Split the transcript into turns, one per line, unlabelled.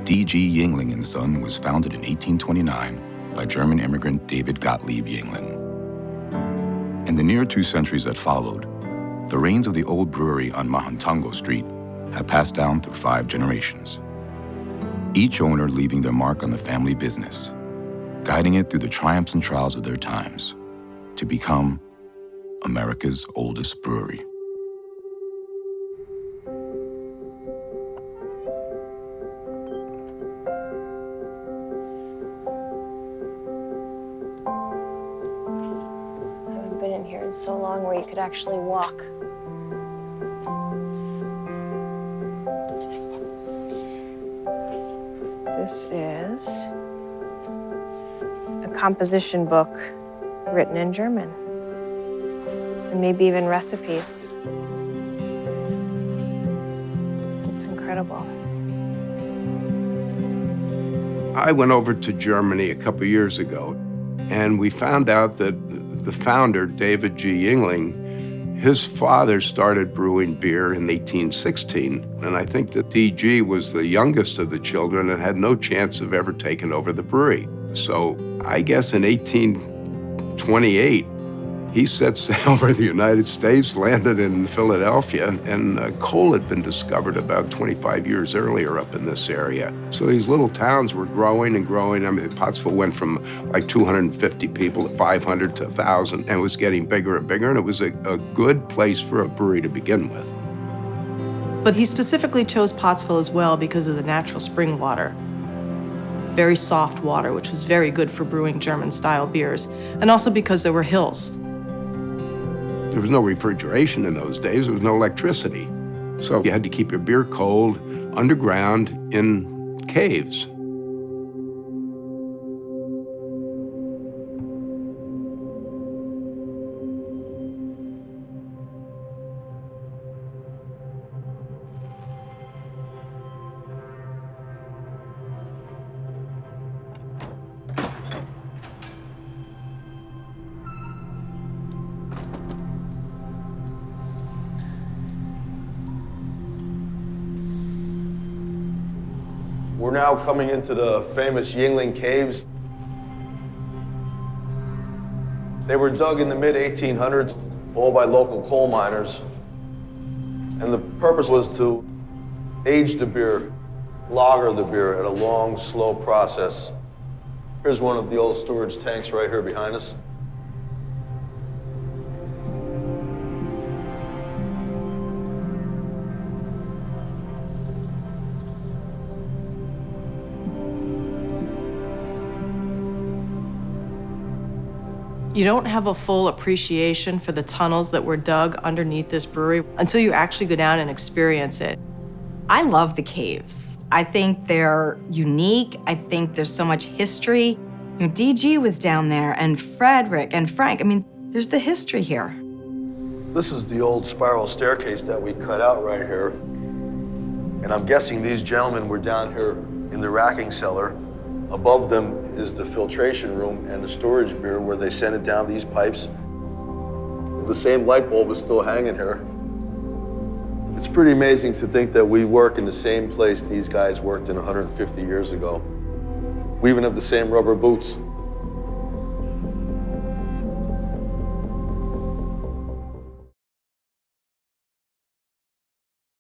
D.G. Yuengling and Son was founded in 1829 by German immigrant David Gottlieb Yuengling. In the near 2 centuries that followed, the reins of the old brewery on Mahantongo Street have passed down through 5 generations, each owner leaving their mark on the family business, guiding it through the triumphs and trials of their times to become America's oldest brewery.
I haven't been in here in so long where you could actually walk. This is a composition book written in German, and maybe even recipes. It's incredible.
I went over to Germany a couple years ago, and we found out that the founder, David G. Yuengling, his father started brewing beer in 1816, and I think that DG was the youngest of the children and had no chance of ever taking over the brewery. So I guess in 1828, he set sail over the United States, landed in Philadelphia, and coal had been discovered about 25 years earlier up in this area. So these little towns were growing and growing. I mean, Pottsville went from like 250 people to 500 to 1,000 and was getting bigger and bigger, and it was a good place for a brewery to begin with.
But he specifically chose Pottsville as well because of the natural spring water. Very soft water, which was very good for brewing German-style beers, and also because there were hills.
There was no refrigeration in those days. There was no electricity. So you had to keep your beer cold underground in caves.
We're now coming into the famous Yuengling Caves. They were dug in the mid-1800s, all by local coal miners. And the purpose was to age the beer, lager the beer at a long, slow process. Here's one of the old storage tanks right here behind us.
You don't have a full appreciation for the tunnels that were dug underneath this brewery until you actually go down and experience it.
I love the caves. I think they're unique. I think there's so much history. You know, DG was down there, and Frederick and Frank. I mean, there's the history here.
This is the old spiral staircase that we cut out right here. And I'm guessing these gentlemen were down here in the racking cellar. Above them is the filtration room and the storage beer where they send it down these pipes. The same light bulb is still hanging here. It's pretty amazing to think that we work in the same place these guys worked in 150 years ago. We even have the same rubber boots.